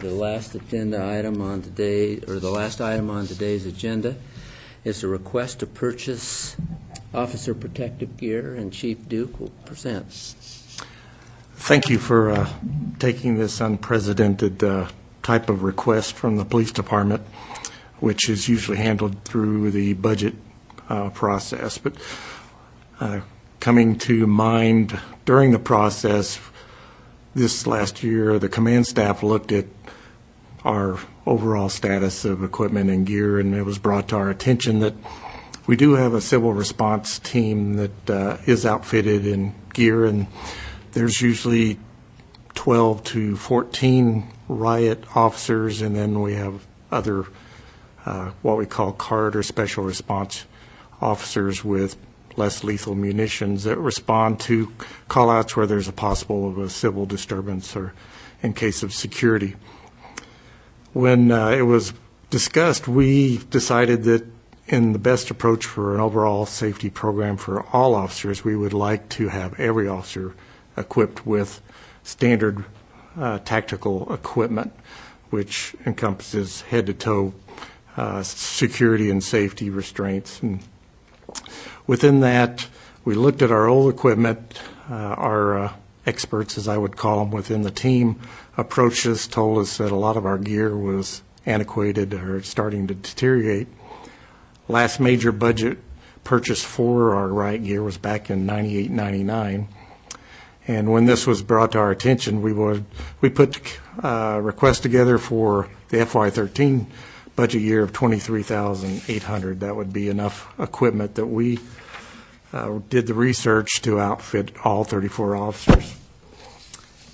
the last agenda item on today, or the last item on today's agenda, is a request to purchase officer protective gear, and Chief Duke will present. Thank you for taking this unprecedented type of request from the police department, which is usually handled through the budget process. But coming to mind during the process this last year, the command staff looked at our overall status of equipment and gear, and it was brought to our attention that we do have a civil response team that is outfitted in gear, and there's usually 12 to 14 riot officers, and then we have other what we call CARD or special response officers with less lethal munitions that respond to call-outs where there's a possible of a civil disturbance or in case of security. When it was discussed, we decided that in the best approach for an overall safety program for all officers, we would like to have every officer equipped with standard tactical equipment, which encompasses head-to-toe security and safety restraints. And within that, we looked at our old equipment. Our experts, as I would call them, within the team approached us, told us that a lot of our gear was antiquated or starting to deteriorate. Last major budget purchase for our riot gear was back in 98, 99. And when this was brought to our attention, we put a request together for the FY13 budget year of $23,800. That would be enough equipment that we did the research to outfit all 34 officers.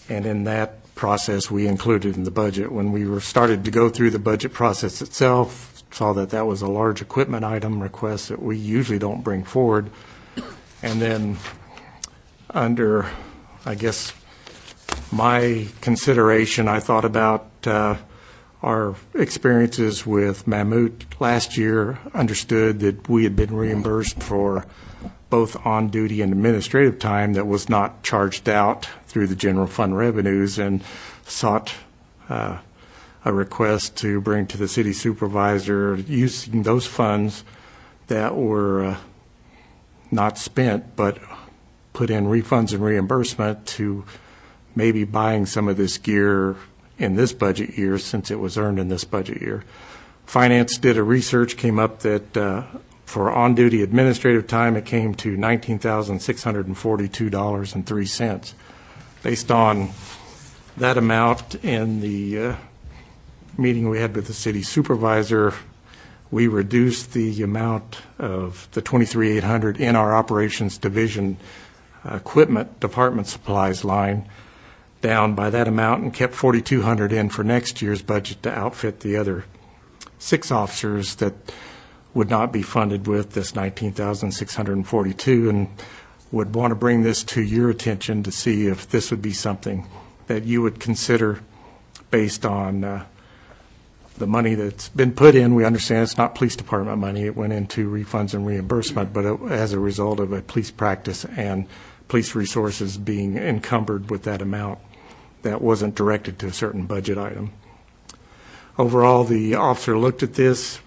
And in that process, we included in the budget. When we started to go through the budget process itself, saw that that was a large equipment item request that we usually don't bring forward. And then under, I guess, my consideration, I thought about our experiences with Mammut last year, understood that we had been reimbursed for both on-duty and administrative time that was not charged out through the general fund revenues, and sought a request to bring to the city supervisor using those funds that were not spent but put in refunds and reimbursement to maybe buying some of this gear in this budget year since it was earned in this budget year. Finance did a research, came up that for on-duty administrative time it came to $19,642.03. Based on that amount in the meeting we had with the city supervisor, we reduced the amount of the $23,800 in our operations division equipment department supplies line down by that amount and kept $4,200 in for next year's budget to outfit the other 6 officers that would not be funded with this $19,642, and would want to bring this to your attention to see if this would be something that you would consider based on the money that's been put in. We understand it's not police department money. It went into refunds and reimbursement, but as a result of a police practice and police resources being encumbered with that amount that wasn't directed to a certain budget item. Overall, the officer looked at this,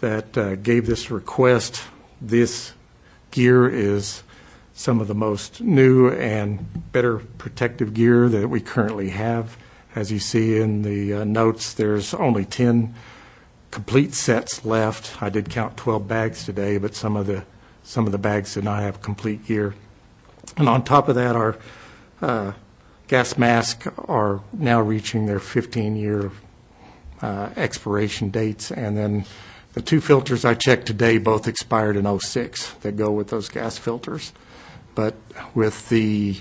that gave this request. This gear is some of the most new and better protective gear that we currently have. As you see in the notes, there's only 10 complete sets left. I did count 12 bags today, but some of the bags did not have complete gear. And on top of that, our gas masks are now reaching their 15-year expiration dates, and then the 2 filters I checked today both expired in '06 that go with those gas filters. But with the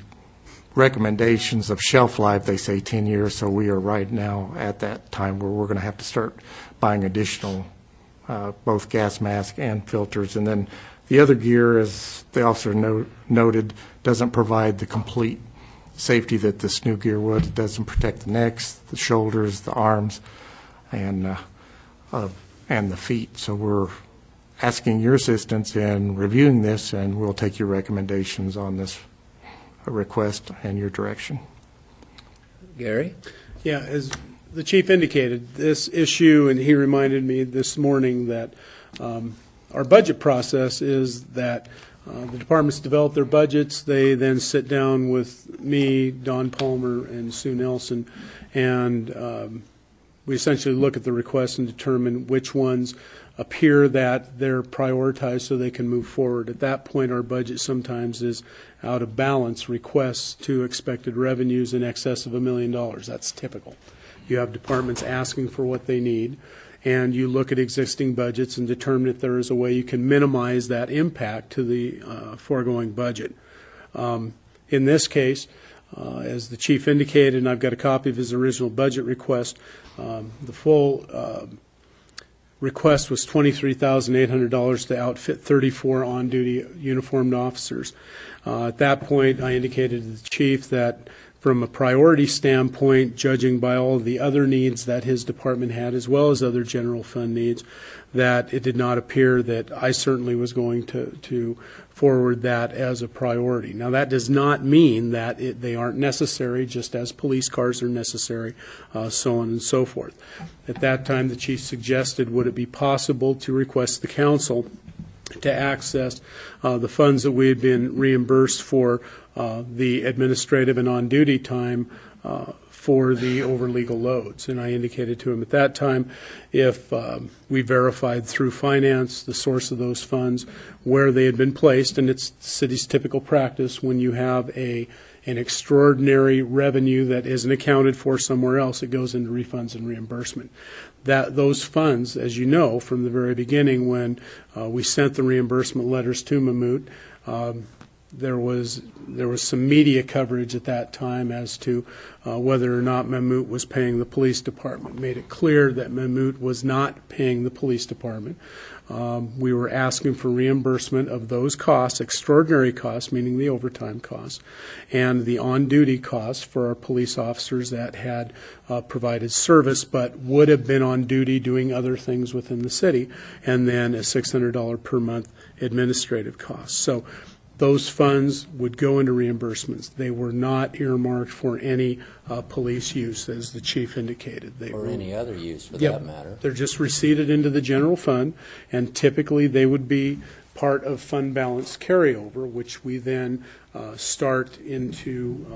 recommendations of shelf life, they say 10 years, so we are right now at that time where we're going to have to start buying additional both gas masks and filters. And then the other gear, as the officer noted, doesn't provide the complete safety that this new gear would. It doesn't protect the necks, the shoulders, the arms, and the feet. So we're asking your assistance in reviewing this, and we'll take your recommendations on this request and your direction. Gary? Yeah, as the chief indicated this issue, and he reminded me this morning that our budget process is that the departments develop their budgets. They then sit down with me, Don Palmer, and Sue Nelson, and we essentially look at the requests and determine which ones appear that they're prioritized so they can move forward. At that point, our budget sometimes is out of balance, requests to expected revenues in excess of $1 million. That's typical. You have departments asking for what they need, and you look at existing budgets and determine if there is a way you can minimize that impact to the foregoing budget. In this case, as the chief indicated, and I've got a copy of his original budget request, the full request was $23,800 to outfit 34 on-duty uniformed officers. At that point, I indicated to the chief that from a priority standpoint, judging by all of the other needs that his department had, as well as other general fund needs, that it did not appear that I certainly was going to forward that as a priority. Now, that does not mean that they aren't necessary, just as police cars are necessary, so on and so forth. At that time, the chief suggested, would it be possible to request the council to access the funds that we had been reimbursed for the administrative and on-duty time for the over-legal loads. And I indicated to him at that time, if we verified through finance the source of those funds, where they had been placed, and it's the city's typical practice when you have an extraordinary revenue that isn't accounted for somewhere else, it goes into refunds and reimbursement. Those funds, as you know, from the very beginning when we sent the reimbursement letters to Mammoet, there was some media coverage at that time as to whether or not Mammoet was paying the police department. Made it clear that Mammoet was not paying the police department. We were asking for reimbursement of those costs, extraordinary costs, meaning the overtime costs, and the on-duty costs for our police officers that had provided service but would have been on duty doing other things within the city, and then a $600 per month administrative cost. So those funds would go into reimbursements. They were not earmarked for any police use, as the chief indicated. They or were, any other use, for yep, that matter. They're just receipted into the general fund, and typically they would be part of fund balance carryover, which we then start into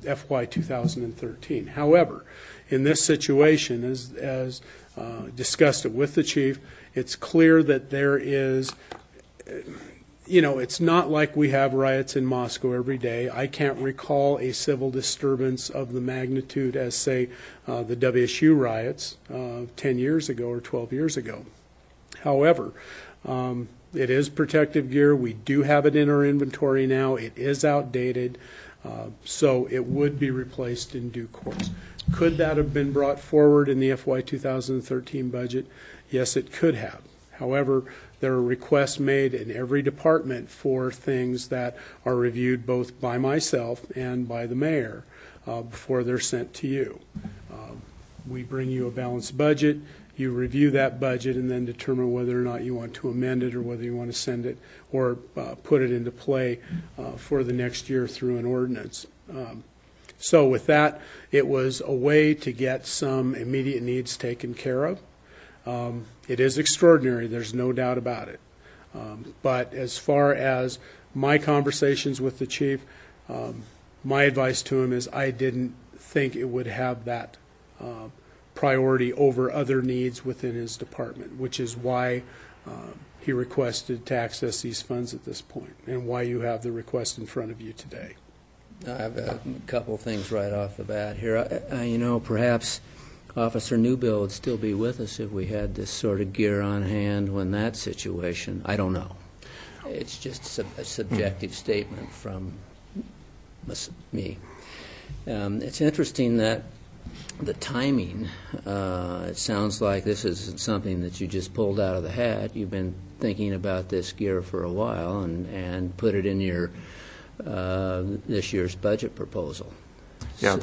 FY 2013. However, in this situation, as discussed it with the chief, it's clear that there is, it's not like we have riots in Moscow every day. I can't recall a civil disturbance of the magnitude as, say, the WSU riots 10 years ago or 12 years ago. However, it is protective gear. We do have it in our inventory now. It is outdated, so it would be replaced in due course. Could that have been brought forward in the FY 2013 budget? Yes, it could have. However, there are requests made in every department for things that are reviewed both by myself and by the mayor before they're sent to you. We bring you a balanced budget. You review that budget and then determine whether or not you want to amend it or whether you want to send it or put it into play for the next year through an ordinance. So with that, it was a way to get some immediate needs taken care of. It is extraordinary, there's no doubt about it. But as far as my conversations with the chief, my advice to him is I didn't think it would have that priority over other needs within his department, which is why he requested to access these funds at this point and why you have the request in front of you today. I have a couple things right off the bat here. Perhaps Officer Newbill would still be with us if we had this sort of gear on hand when that situation, I don't know. It's just a subjective statement from me. It's interesting that the timing, it sounds like this isn't something that you just pulled out of the hat. You've been thinking about this gear for a while and put it in your this year's budget proposal. Yeah,